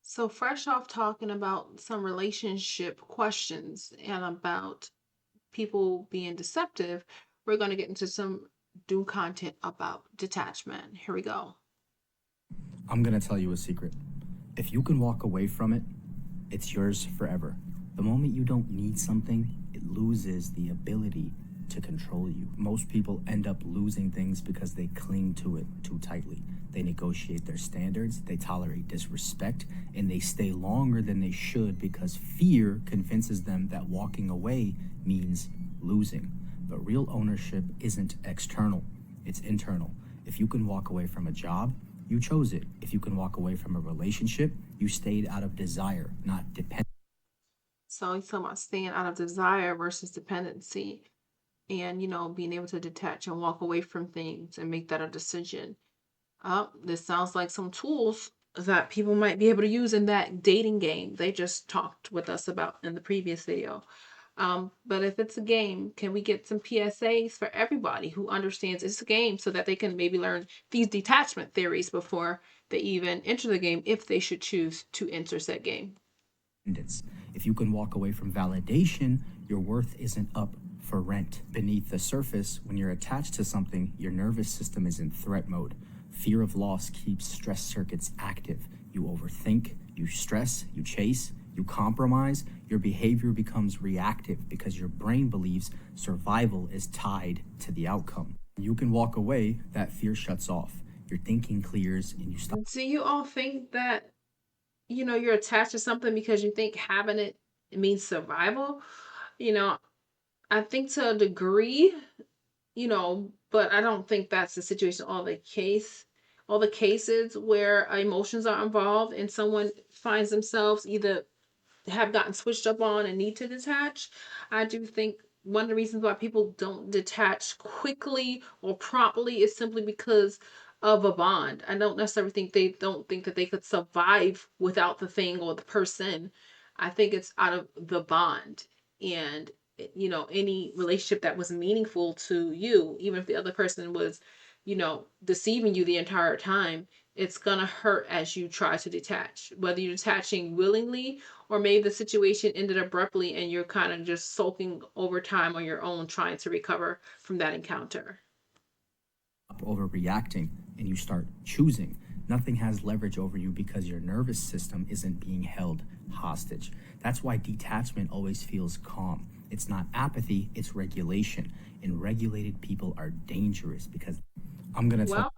So, fresh off talking about some relationship questions and about people being deceptive, we're going to get into some new content about detachment. Here we go. I'm gonna tell you a secret. If you can walk away from it, it's yours forever. The moment you don't need something, it loses the ability to control you. Most people end up losing things because they cling to it too tightly. They negotiate their standards, they tolerate disrespect, and they stay longer than they should because fear convinces them that walking away means losing. But real ownership isn't external, it's internal. If you can walk away from a job, you chose it. If you can walk away from a relationship, you stayed out of desire, not dependence. So, he's talking about staying out of desire versus dependency and, being able to detach and walk away from things and make that a decision. This sounds like some tools that people might be able to use in that dating game they just talked with us about in the previous video. But if it's a game, can we get some PSAs for everybody who understands it's a game so that they can maybe learn these detachment theories before they even enter the game if they should choose to enter said game? If you can walk away from validation, your worth isn't up for rent. Beneath the surface, when you're attached to something, your nervous system is in threat mode. Fear of loss keeps stress circuits active. You overthink, you stress, you chase, you compromise. Your behavior becomes reactive because your brain believes survival is tied to the outcome. You can walk away, that fear shuts off. Your thinking clears and you stop. Do you all think that you're attached to something because you think having it means survival? You know, I think to a degree, but I don't think that's the situation all the cases where emotions are involved and someone finds themselves either have gotten switched up on and need to detach. I do think one of the reasons why people don't detach quickly or promptly is simply because of a bond. I don't necessarily think they don't think that they could survive without the thing or the person. I think it's out of the bond. And any relationship that was meaningful to you, even if the other person was, deceiving you the entire time, it's gonna hurt as you try to detach. Whether you're detaching willingly or maybe the situation ended abruptly and you're kind of just sulking over time on your own trying to recover from that encounter. Overreacting and you start choosing. Nothing has leverage over you because your nervous system isn't being held hostage. That's why detachment always feels calm. It's not apathy, it's regulation. And regulated people are dangerous because I'm going to tell Well,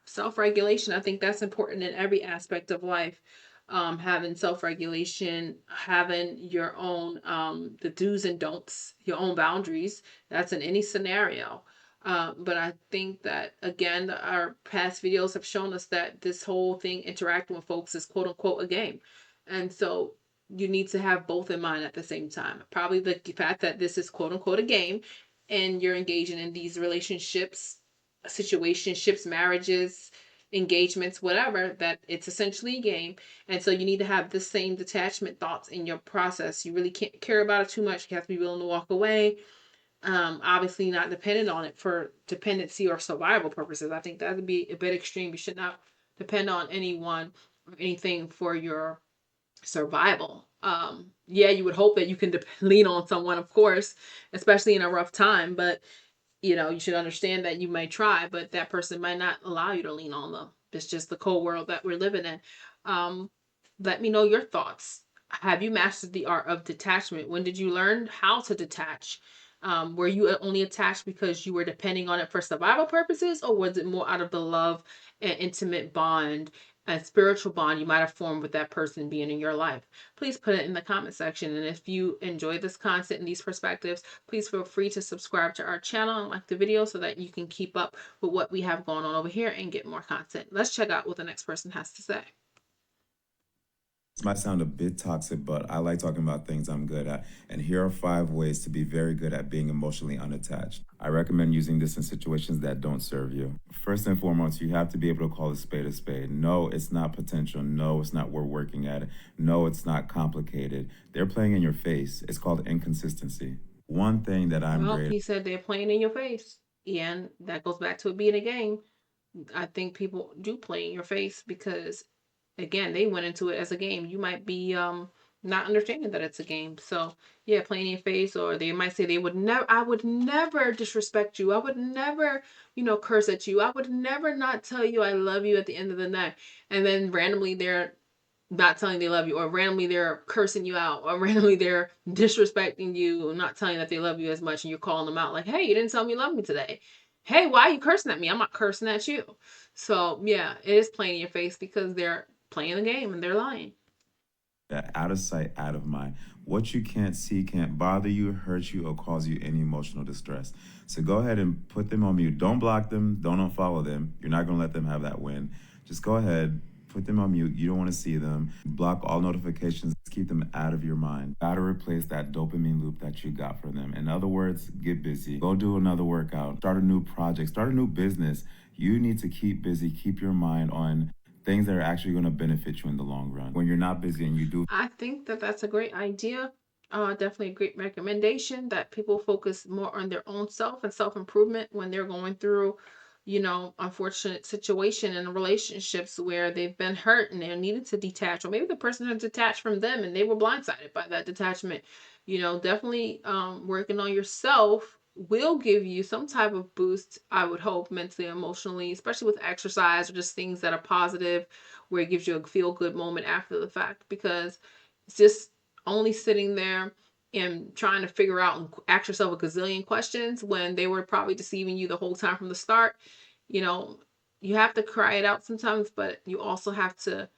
self-regulation, I think that's important in every aspect of life. Having self-regulation, having your own the do's and don'ts, your own boundaries. That's in any scenario. But I think that again, our past videos have shown us that this whole thing interacting with folks is quote unquote a game, and so you need to have both in mind at the same time. Probably the fact that this is quote unquote a game, and you're engaging in these relationships, situationships, marriages, engagements, whatever, that it's essentially a game. And so you need to have the same detachment thoughts in your process. You really can't care about it too much. You have to be willing to walk away. Obviously not dependent on it for dependency or survival purposes. I think that would be a bit extreme. You should not depend on anyone or anything for your survival. Yeah, you would hope that you can lean on someone, of course, especially in a rough time, but you should understand that you may try, but that person might not allow you to lean on them. It's just the cold world that we're living in. Um, Let me know your thoughts. Have you mastered the art of detachment? When did you learn how to detach? Were you only attached because you were depending on it for survival purposes, or was it more out of the love and intimate bond and spiritual bond you might have formed with that person being in your life? Please put it in the comment section. And if you enjoy this content and these perspectives, please feel free to subscribe to our channel and like the video so that you can keep up with what we have going on over here and get more content. Let's check out what the next person has to say. This might sound a bit toxic, but I like talking about things I'm good at. And here are 5 ways to be very good at being emotionally unattached. I recommend using this in situations that don't serve you. First and foremost, you have to be able to call a spade a spade. No, it's not potential. No, it's not we're working at it. No, it's not complicated. They're playing in your face. It's called inconsistency. One thing that I'm Well, great he said they're playing in your face. And that goes back to it being a game. I think people do play in your face because again, they went into it as a game. You might be not understanding that it's a game. So yeah, playing in your face, or they might say they would never, I would never disrespect you. I would never, curse at you. I would never not tell you I love you at the end of the night. And then randomly they're not telling they love you, or randomly they're cursing you out, or randomly they're disrespecting you, not telling that they love you as much, and you're calling them out like, hey, you didn't tell me you love me today. Hey, why are you cursing at me? I'm not cursing at you. So yeah, it is playing in your face because they're playing the game and they're lying. That out of sight, out of mind. What you can't see can't bother you, hurt you, or cause you any emotional distress. So go ahead and put them on mute. Don't block them. Don't unfollow them. You're not going to let them have that win. Just go ahead, put them on mute. You don't want to see them. Block all notifications. Keep them out of your mind. Gotta replace that dopamine loop that you got from them. In other words, get busy. Go do another workout. Start a new project. Start a new business. You need to keep busy. Keep your mind on things that are actually going to benefit you in the long run. When you're not busy and you do. I think that that's a great idea. Definitely a great recommendation that people focus more on their own self and self improvement when they're going through, unfortunate situation in relationships where they've been hurt and they needed to detach, or maybe the person had detached from them and they were blindsided by that detachment. Definitely working on yourself will give you some type of boost, I would hope, mentally, emotionally, especially with exercise or just things that are positive, where it gives you a feel good moment after the fact, because it's just only sitting there and trying to figure out and ask yourself a gazillion questions when they were probably deceiving you the whole time from the start. You know, you have to cry it out sometimes, but you also have to,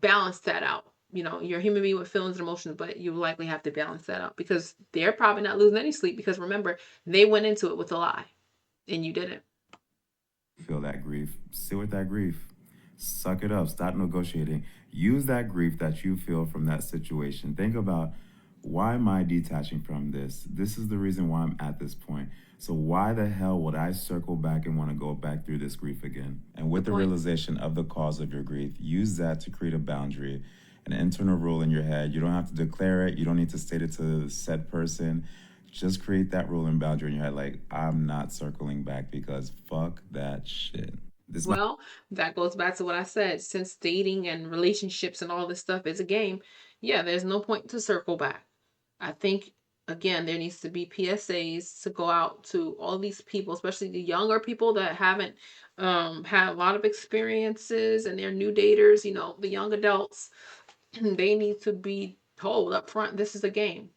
balance that out. You're a human being with feelings and emotions, but you likely have to balance that out because they're probably not losing any sleep because remember, they went into it with a lie and you didn't. Feel that grief. Sit with that grief. Suck it up. Stop negotiating. Use that grief that you feel from that situation. Think about, why am I detaching from this? This is the reason why I'm at this point. So why the hell would I circle back and want to go back through this grief again? And with Good the point. realization of the cause of your grief, use that to create a boundary, an internal rule in your head. You don't have to declare it. You don't need to state it to said person. Just create that rule and boundary in your head, like, I'm not circling back because fuck that shit. This might. Well, that goes back to what I said. Since dating and relationships and all this stuff is a game, yeah, there's no point to circle back. I think, again, there needs to be PSAs to go out to all these people, especially the younger people that haven't had a lot of experiences and they're new daters, the young adults. They need to be told up front, this is a game.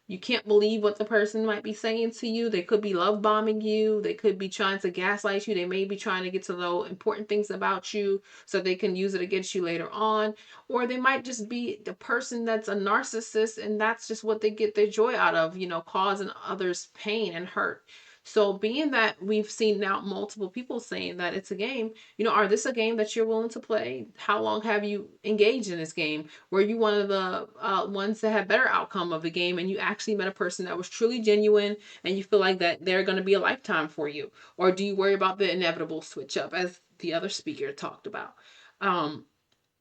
You can't believe what the person might be saying to you. They could be love bombing you. They could be trying to gaslight you. They may be trying to get to know important things about you so they can use it against you later on. Or they might just be the person that's a narcissist and that's just what they get their joy out of, causing others pain and hurt. So, being that we've seen now multiple people saying that it's a game, are this a game that you're willing to play? How long have you engaged in this game? Were you one of the ones that had better outcome of the game and you actually met a person that was truly genuine and you feel like that they're going to be a lifetime for you? Or do you worry about the inevitable switch up as the other speaker talked about? Um,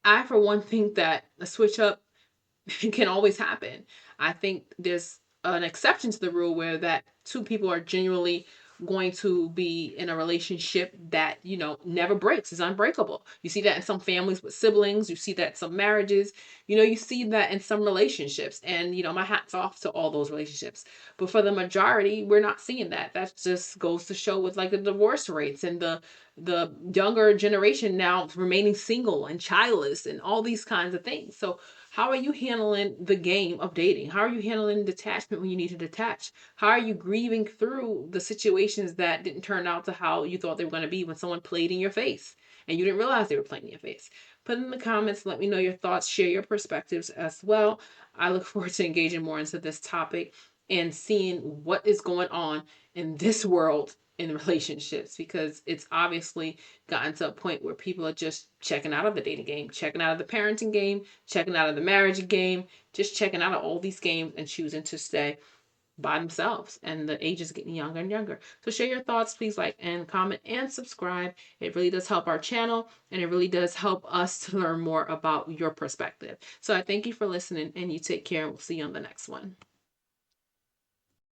I, for one, think that a switch up can always happen. I think there's an exception to the rule where that two people are genuinely going to be in a relationship that never breaks, is unbreakable. You see that in some families with siblings, you see that in some marriages, you see that in some relationships, and my hat's off to all those relationships. But for the majority, we're not seeing that. That just goes to show with like the divorce rates and the younger generation now remaining single and childless and all these kinds of things. So how are you handling the game of dating? How are you handling detachment when you need to detach? How are you grieving through the situations that didn't turn out to how you thought they were going to be when someone played in your face and you didn't realize they were playing in your face? Put in the comments, let me know your thoughts, share your perspectives as well. I look forward to engaging more into this topic and seeing what is going on in this world in relationships, because it's obviously gotten to a point where people are just checking out of the dating game, checking out of the parenting game, checking out of the marriage game, just checking out of all these games and choosing to stay by themselves. And the age is getting younger and younger. So share your thoughts, please like and comment and subscribe. It really does help our channel and it really does help us to learn more about your perspective. So I thank you for listening and you take care and we'll see you on the next one.